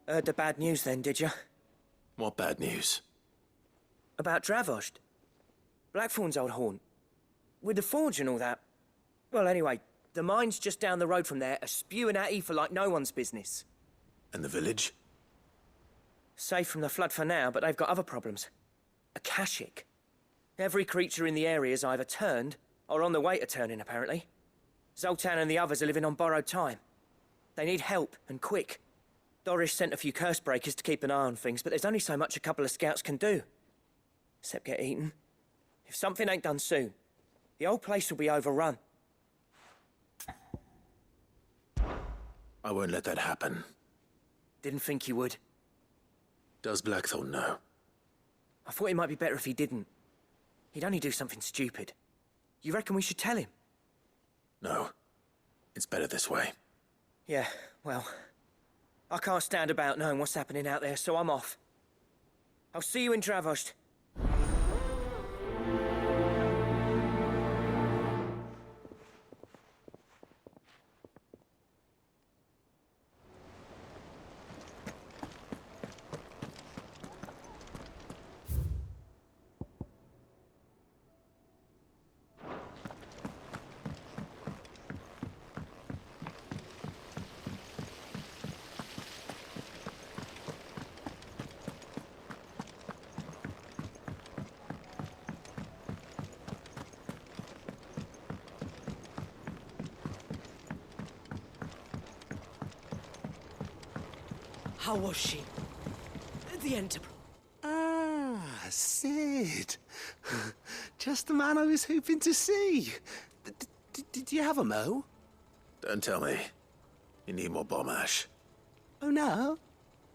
Heard the bad news then, did you? What bad news? About Dravost. Blackthorn's old haunt. With the forge and all that. Well, anyway, the mines just down the road from there are spewing at ether like no one's business. And the village? Safe from the flood for now, but they've got other problems. Akashic. Every creature in the area is either turned, or on the way to turning, apparently. Zoltan and the others are living on borrowed time. They need help, and quick. Dorish sent a few curse breakers to keep an eye on things, but there's only so much a couple of scouts can do. Except get eaten. If something ain't done soon, the old place will be overrun. I won't let that happen. Didn't think you would. Does Blackthorn know? I thought it might be better if he didn't. He'd only do something stupid. You reckon we should tell him? No. It's better this way. Yeah, well... I can't stand about knowing what's happening out there, so I'm off. I'll see you in Dravost. How was she? The Enterprise? Ah, Sid. Just the man I was hoping to see. Did you have a mo? Don't tell me. You need more bomb ash. Oh, no.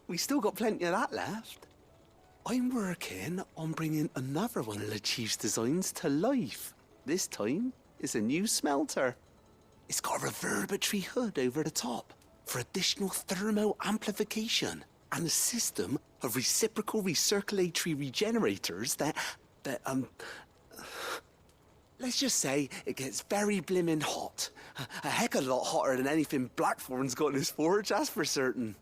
We still got plenty of that left. I'm working on bringing another one of the Chief's designs to life. This time, it's a new smelter. It's got a reverberatory hood over the top for additional thermo amplification and a system of reciprocal recirculatory regenerators that let's just say it gets very blimmin' hot. A heck of a lot hotter than anything Blackthorn's got in his forge, that's for certain.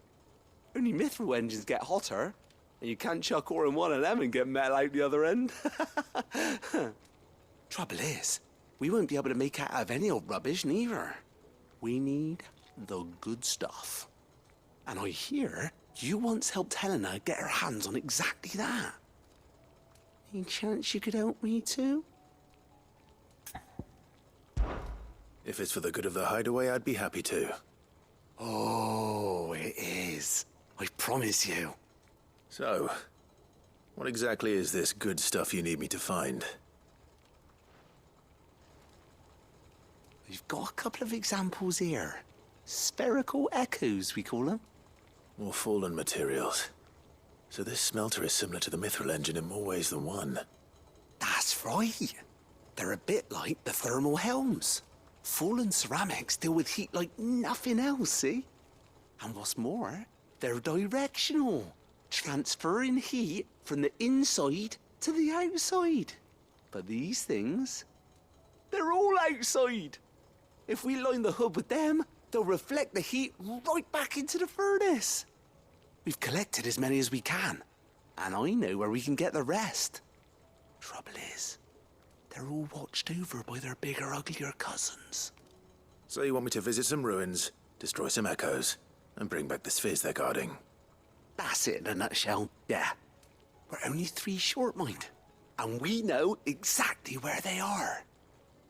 Only mithril engines get hotter, and you can't chuck ore in one of them and get metal out the other end. Trouble is, we won't be able to make out of any old rubbish neither. We need the good stuff. And I hear you once helped Helena get her hands on exactly that. Any chance you could help me too? If it's for the good of the hideaway, I'd be happy to. Oh, it is. I promise you. So, what exactly is this good stuff you need me to find? We've got a couple of examples here. Spherical echoes, we call them. More fallen materials. So this smelter is similar to the mithril engine in more ways than one. That's right. They're a bit like the thermal helms. Fallen ceramics deal with heat like nothing else, see? And what's more, they're directional, transferring heat from the inside to the outside. But these things, they're all outside. If we line the hood with them, they'll reflect the heat right back into the furnace. We've collected as many as we can, and I know where we can get the rest. Trouble is, they're all watched over by their bigger, uglier cousins. So you want me to visit some ruins, destroy some echoes, and bring back the spheres they're guarding? That's it in a nutshell, yeah. We're only 3 short, mind, and we know exactly where they are.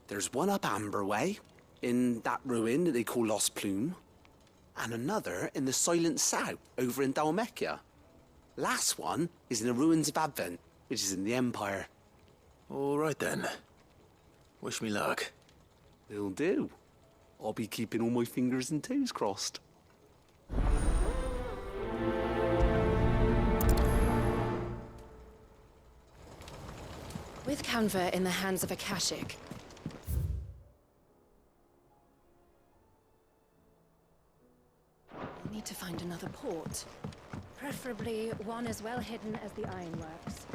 There's one up Amber Way, in that ruin that they call Lost Plume, and another in the Silent South, over in Dalmekia. Last one is in the ruins of Advent, which is in the Empire. All right then. Wish me luck. Will do. I'll be keeping all my fingers and toes crossed. With Canva in the hands of Akashic, we'll need to find another port. Preferably one as well hidden as the ironworks.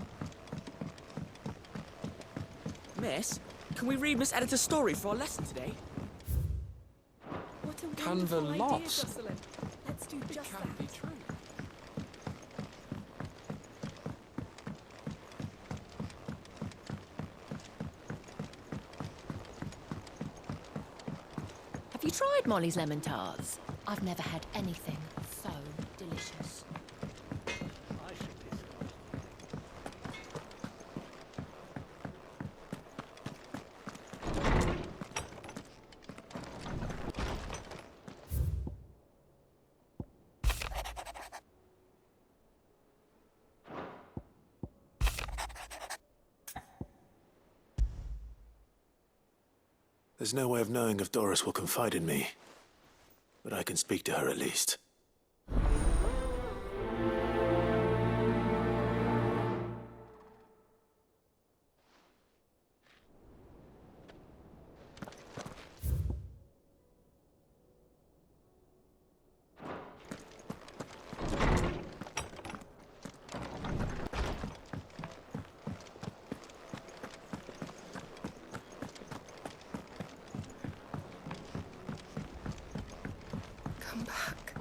Miss, can we read Miss Editor's story for our lesson today? What a Canva wonderful idea, lost. Jocelyn. Let's do just that. Can't be true. You tried Molly's lemon tarts? I've never had anything so delicious. There's no way of knowing if Doris will confide in me, but I can speak to her at least. Come back.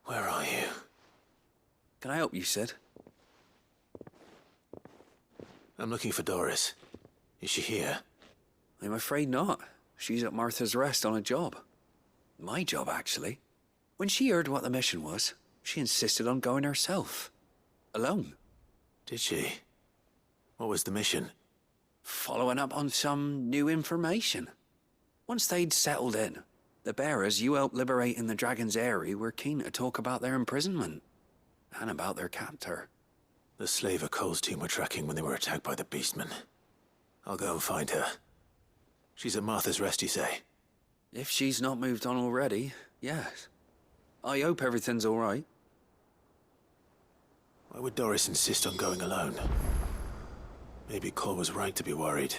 Where are you? Can I help you, Sid? I'm looking for Doris. Is she here? I'm afraid not. She's at Martha's Rest on a job. My job, actually. When she heard what the mission was, she insisted on going herself. Alone. Did she? What was the mission? Following up on some new information. Once they'd settled in, the bearers you helped liberate in the Dragon's Eyrie were keen to talk about their imprisonment. And about their captor. The slaver Cole's team were tracking when they were attacked by the Beastmen. I'll go and find her. She's at Martha's Rest, you say? If she's not moved on already, yes. I hope everything's all right. Why would Doris insist on going alone? Maybe Cole was right to be worried.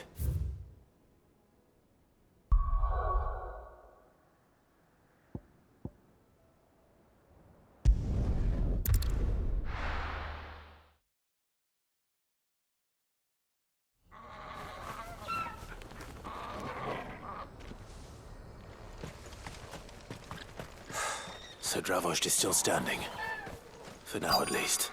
So Dravost is still standing. For now, at least.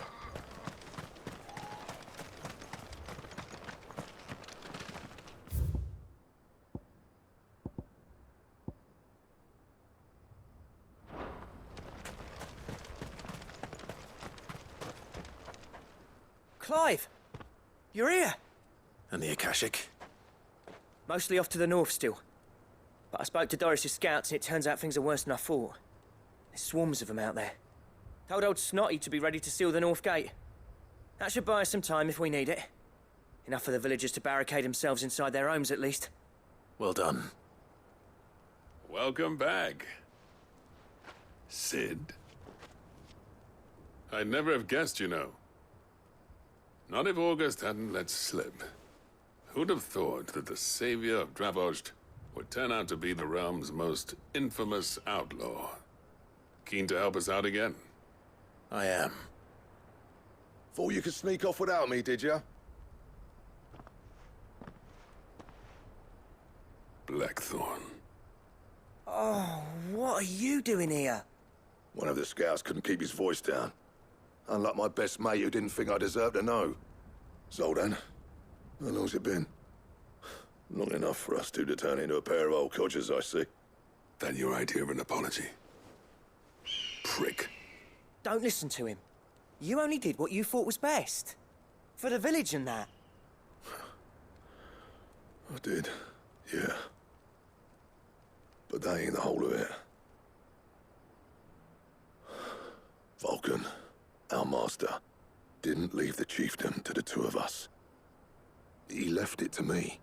Clive! You're here! And the Akashic? Mostly off to the north still. But I spoke to Doris's scouts and it turns out things are worse than I thought. There's swarms of them out there. Told old Snotty to be ready to seal the north gate. That should buy us some time if we need it. Enough for the villagers to barricade themselves inside their homes, at least. Well done. Welcome back, Sid. I'd never have guessed, you know. Not if August hadn't let slip. Who'd have thought that the savior of Dravost would turn out to be the realm's most infamous outlaw? Keen to help us out again? I am. Thought you could sneak off without me, did ya? Blackthorn. Oh, what are you doing here? One of the scouts couldn't keep his voice down. Unlike my best mate who didn't think I deserved to know. Zoldan, how long's it been? Long enough for us two to turn into a pair of old codgers, I see. That your idea of an apology? Prick. Don't listen to him. You only did what you thought was best. For the village and that. I did, yeah. But that ain't the whole of it. Vulcan, our master, didn't leave the chiefdom to the two of us. He left it to me.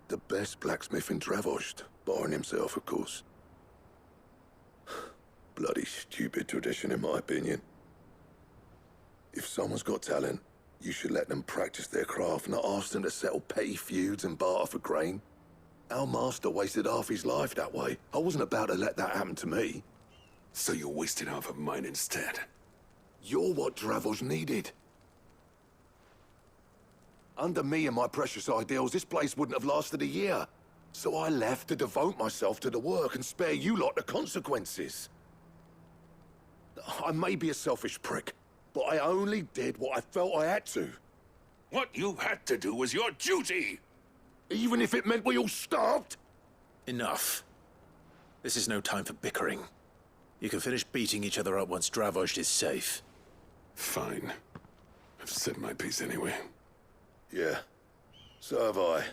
The best blacksmith in Dravost, barring himself, of course. Bloody stupid tradition, in my opinion. If someone's got talent, you should let them practice their craft, not ask them to settle petty feuds and barter for grain. Our master wasted half his life that way. I wasn't about to let that happen to me. So you wasted half of mine instead. You're what Dravost needed. Under me and my precious ideals, this place wouldn't have lasted a year. So I left to devote myself to the work and spare you lot the consequences. I may be a selfish prick, but I only did what I felt I had to. What you had to do was your duty! Even if it meant we all starved? Enough. This is no time for bickering. You can finish beating each other up once Dravozd is safe. Fine. I've said my piece anyway. Yeah, so have I.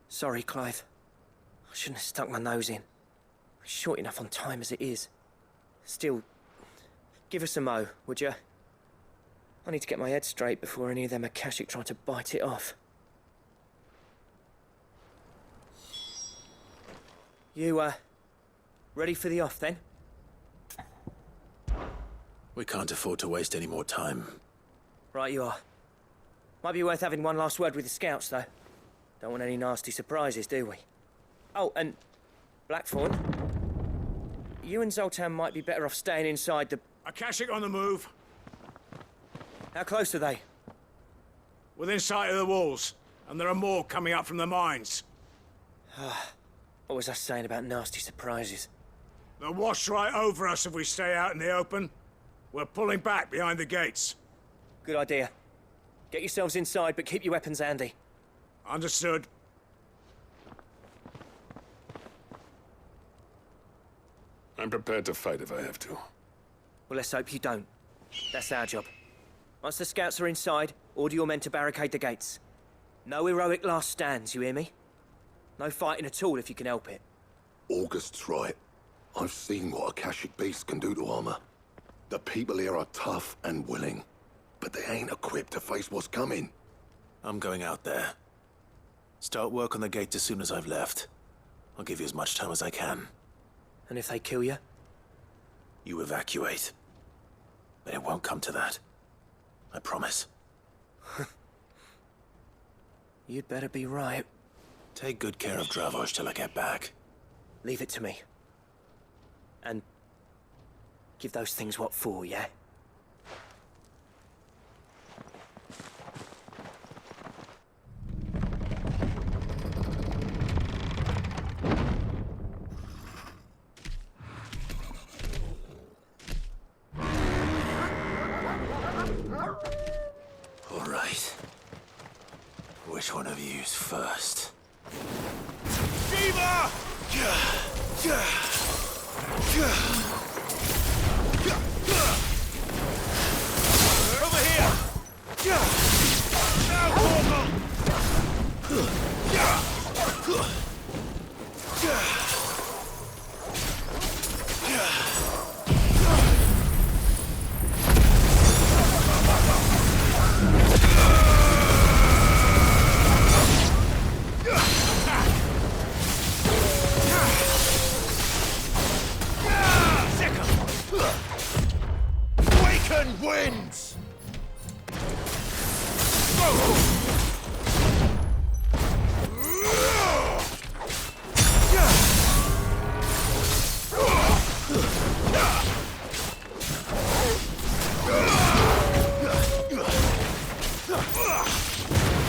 Sorry, Clive. I shouldn't have stuck my nose in. We're short enough on time as it is. Still, give us a mo, would you? I need to get my head straight before any of them Akashic try to bite it off. You, ready for the off, then? We can't afford to waste any more time. Right you are. Might be worth having one last word with the scouts, though. Don't want any nasty surprises, do we? Oh, and Blackthorn, you and Zoltan might be better off staying inside the... Akashic on the move. How close are they? Within sight of the walls. And there are more coming up from the mines. What was I saying about nasty surprises? They'll wash right over us if we stay out in the open. We're pulling back behind the gates. Good idea. Get yourselves inside, but keep your weapons handy. Understood. I'm prepared to fight if I have to. Well, let's hope you don't. That's our job. Once the scouts are inside, order your men to barricade the gates. No heroic last stands, you hear me? No fighting at all if you can help it. August's right. I've seen what Akashic beasts can do to armor. The people here are tough and willing, but they ain't equipped to face what's coming. I'm going out there. Start work on the gate as soon as I've left. I'll give you as much time as I can. And if they kill you? You evacuate. But it won't come to that. I promise. You'd better be right. Take good care of Dravozd till I get back. Leave it to me. And give those things what for, yeah? All right. Which one of you's first? Shiva! Over here! Now, Corporal! Eikon wins!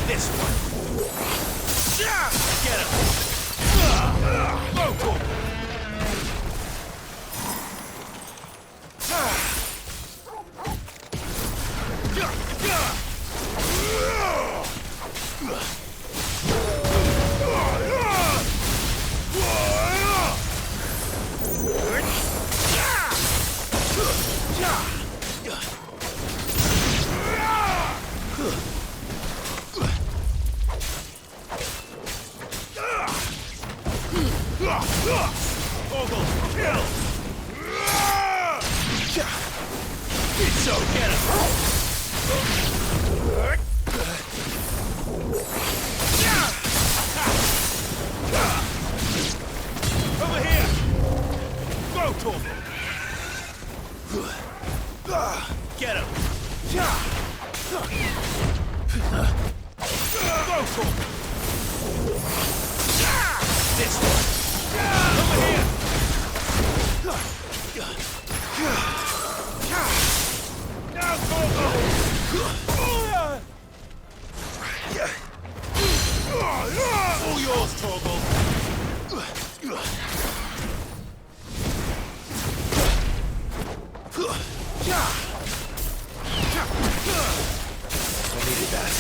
This one! Get him! So get him! Over here! Go, Torvald! Get him! Go, Torvald! This one! Over here! Now, Torvald! All yours, Torvald! Needed that.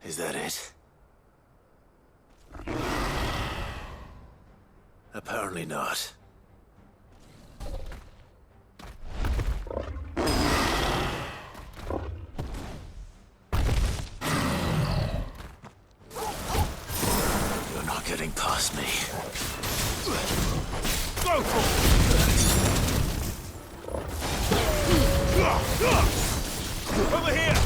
Is that it? Apparently not. You're not getting past me. Go for it! Over here!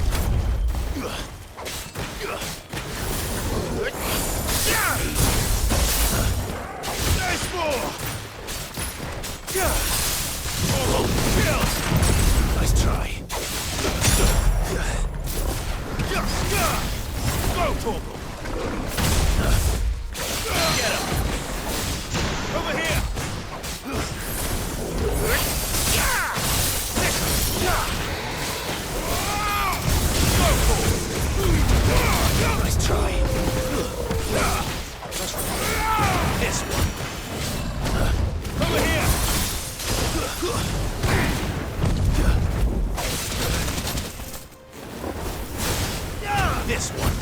There's more! Kill! Nice try. Go, Torgal! Get him! Over here! Go for it! Nice try. This one! Over here! This one!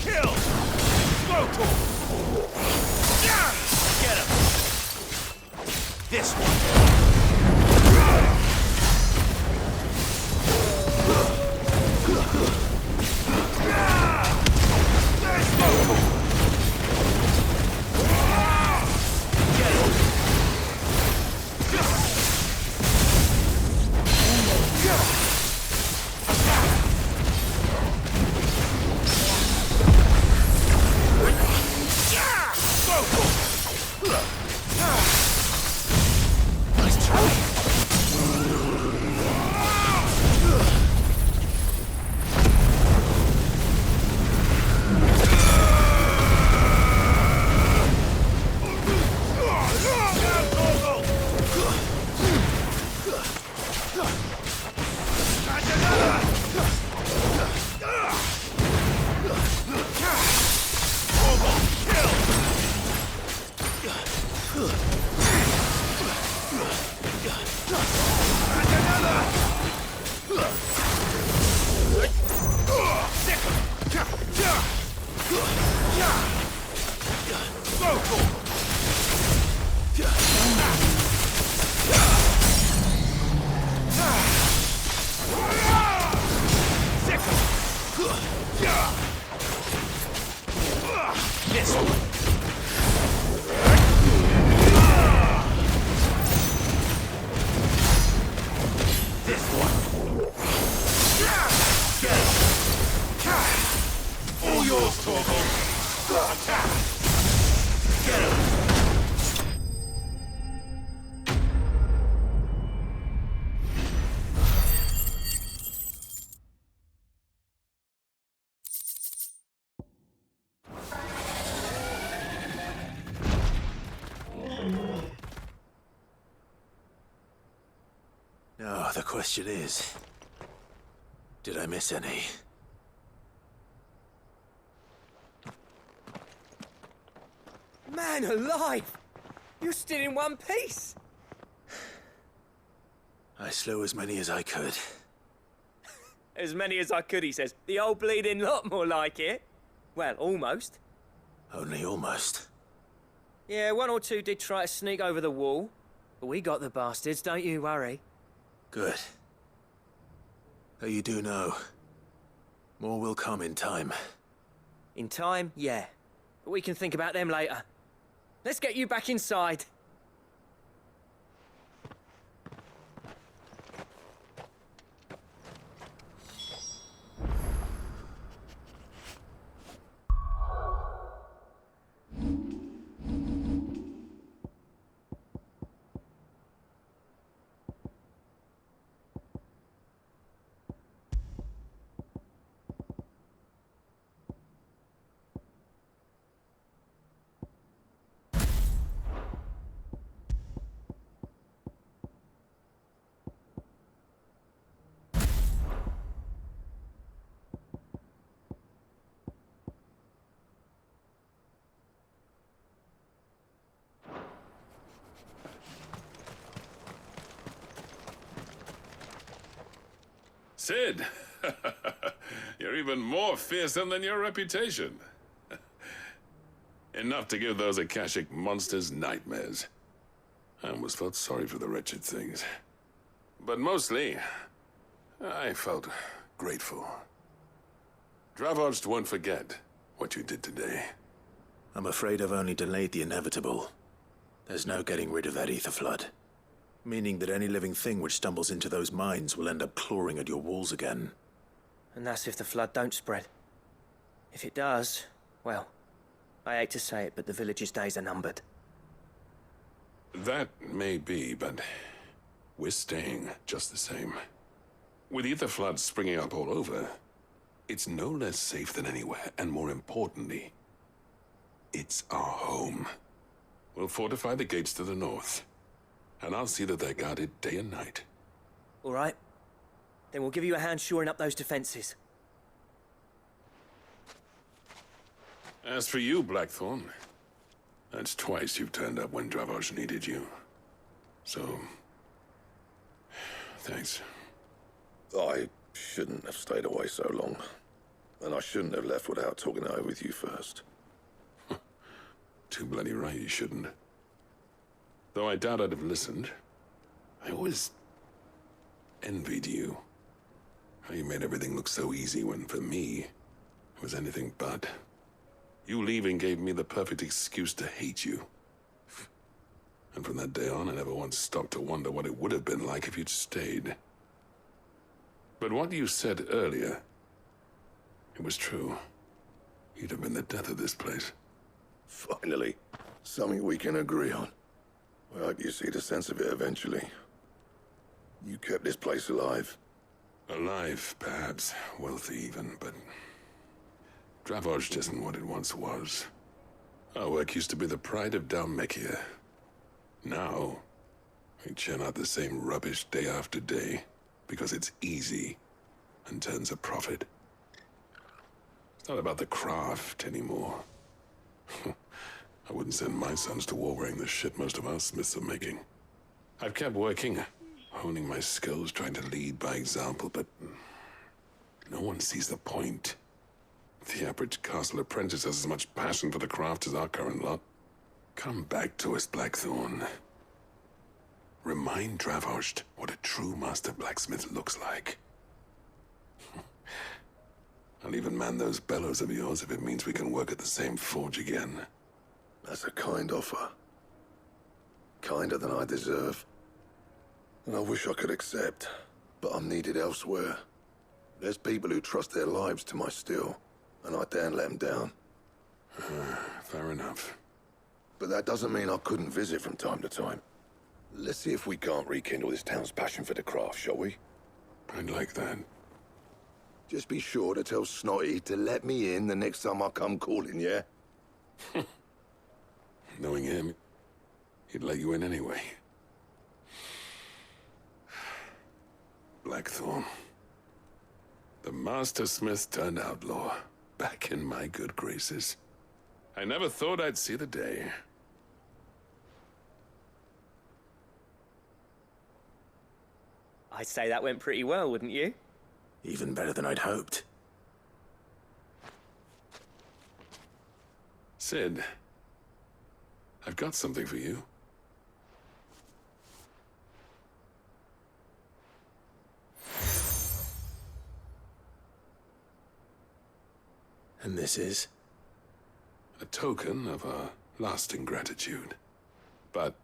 Kill! Go to him! Get him! This one! Now, the question is, did I miss any? Man alive! You're still in one piece! I slew as many as I could. As many as I could, he says. The old bleeding lot, more like it. Well, almost. Only almost. Yeah, one or two did try to sneak over the wall. But we got the bastards, don't you worry. Good. Though you do know, more will come in time. In time, yeah. But we can think about them later. Let's get you back inside. Sid! You're even more fearsome than your reputation. Enough to give those Akashic monsters nightmares. I almost felt sorry for the wretched things. But mostly, I felt grateful. Dravoged won't forget what you did today. I'm afraid I've only delayed the inevitable. There's no getting rid of that ether flood. Meaning that any living thing which stumbles into those mines will end up clawing at your walls again. And that's if the flood don't spread. If it does, well, I hate to say it, but the village's days are numbered. That may be, but we're staying just the same. With ether floods springing up all over, it's no less safe than anywhere, and more importantly, it's our home. We'll fortify the gates to the north, and I'll see that they're guarded day and night. All right. Then we'll give you a hand shoring up those defenses. As for you, Blackthorn, that's twice you've turned up when Dravoj needed you. So, thanks. I shouldn't have stayed away so long. And I shouldn't have left without talking it over with you first. Too bloody right you shouldn't. Though I doubt I'd have listened. I always envied you. How you made everything look so easy when, for me, it was anything but. You leaving gave me the perfect excuse to hate you. And from that day on, I never once stopped to wonder what it would have been like if you'd stayed. But what you said earlier, it was true. You'd have been the death of this place. Finally, something we can agree on. I hope you see the sense of it eventually. You kept this place alive. Alive, perhaps. Wealthy even, but Dravoj isn't what it once was. Our work used to be the pride of Dalmekia. Now, we churn out the same rubbish day after day because it's easy and turns a profit. It's not about the craft anymore. I wouldn't send my sons to war wearing the shit most of our smiths are making. I've kept working, honing my skills, trying to lead by example, but no one sees the point. The average castle apprentice has as much passion for the craft as our current lot. Come back to us, Blackthorn. Remind Dravoj what a true master blacksmith looks like. I'll even man those bellows of yours if it means we can work at the same forge again. That's a kind offer. Kinder than I deserve. And I wish I could accept, but I'm needed elsewhere. There's people who trust their lives to my steel, and I daren't let them down. Fair enough. But that doesn't mean I couldn't visit from time to time. Let's see if we can't rekindle this town's passion for the craft, shall we? I'd like that. Just be sure to tell Snotty to let me in the next time I come calling, yeah? Knowing him, he'd let you in anyway. Blackthorn. The Master Smith turned outlaw, back in my good graces. I never thought I'd see the day. I'd say that went pretty well, wouldn't you? Even better than I'd hoped. Sid, I've got something for you. And this is? A token of our lasting gratitude. But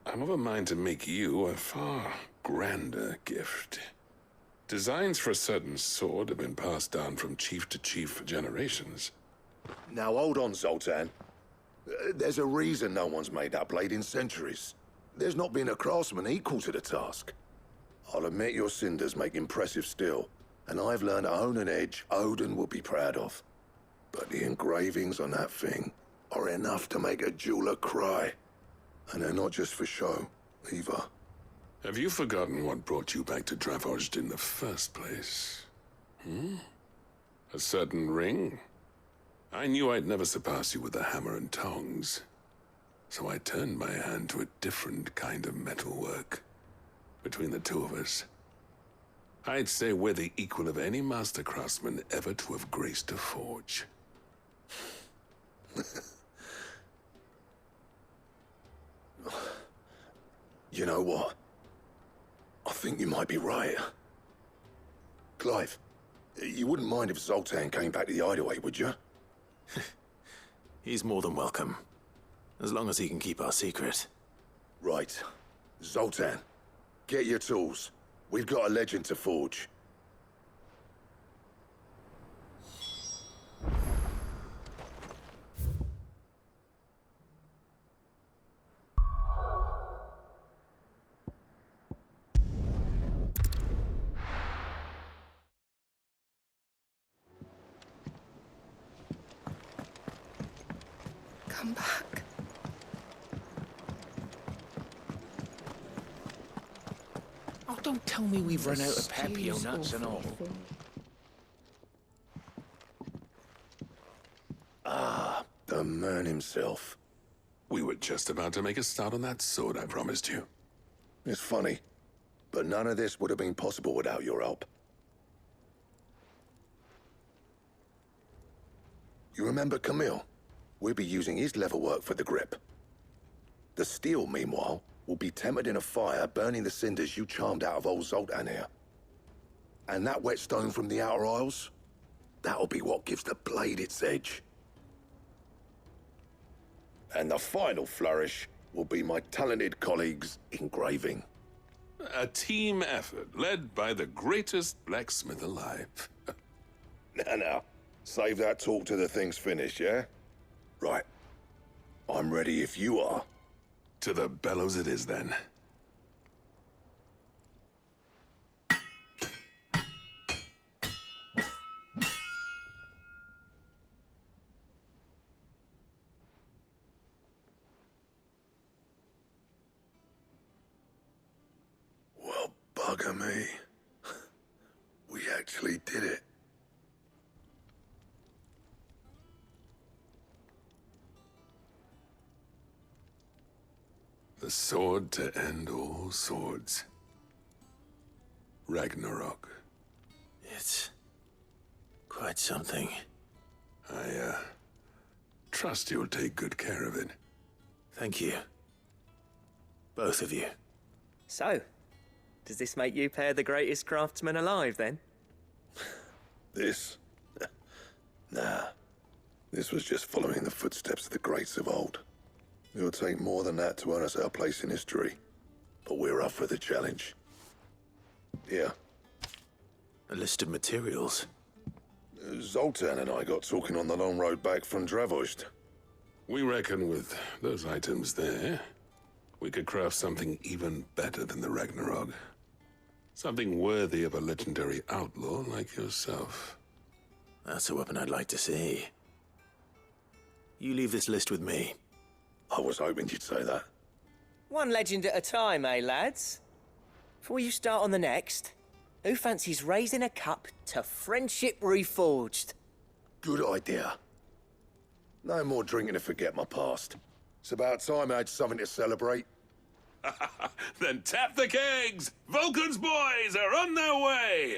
I'm of a mind to make you a far grander gift. Designs for a certain sword have been passed down from chief to chief for generations. Now hold on, Zoltan. There's a reason no one's made that blade in centuries. There's not been a craftsman equal to the task. I'll admit your cinders make impressive steel, and I've learned to own an edge Odin will be proud of. But the engravings on that thing are enough to make a jeweler cry. And they're not just for show, either. Have you forgotten what brought you back to Dravoj in the first place? A certain ring? I knew I'd never surpass you with a hammer and tongs. So I turned my hand to a different kind of metalwork. Between the two of us, I'd say we're the equal of any master craftsman ever to have graced a forge. You know what? I think you might be right. Clive, you wouldn't mind if Zoltan came back to the hideaway, would you? He's more than welcome. As long as he can keep our secret. Right. Zoltan, get your tools. We've got a legend to forge. Come back. Oh, don't tell me we've run out of Papio nuts and all. Ah, the man himself. We were just about to make a start on that sword I promised you. It's funny, but none of this would have been possible without your help. You remember Camille? We'll be using his leatherwork for the grip. The steel, meanwhile, will be tempered in a fire, burning the cinders you charmed out of old Zoltan here. And that whetstone from the Outer Isles, that'll be what gives the blade its edge. And the final flourish will be my talented colleagues' engraving. A team effort led by the greatest blacksmith alive. Now, save that talk till the thing's finished, yeah? Right. I'm ready if you are. To the bellows it is, then. Well, bugger me. We actually did it. The sword to end all swords. Ragnarok. It's quite something. I trust you'll take good care of it. Thank you. Both of you. So, does this make you pair the greatest craftsman alive, then? This? Nah. This was just following the footsteps of the greats of old. It'll take more than that to earn us our place in history. But we're up for the challenge. Here. A list of materials. Zoltan and I got talking on the long road back from Dravozd. We reckon with those items there, we could craft something even better than the Ragnarok. Something worthy of a legendary outlaw like yourself. That's a weapon I'd like to see. You leave this list with me. I was hoping you'd say that. One legend at a time, eh, lads? Before you start on the next, who fancies raising a cup to friendship reforged? Good idea. No more drinking to forget my past. It's about time I had something to celebrate. Then tap the kegs! Vulcan's boys are on their way!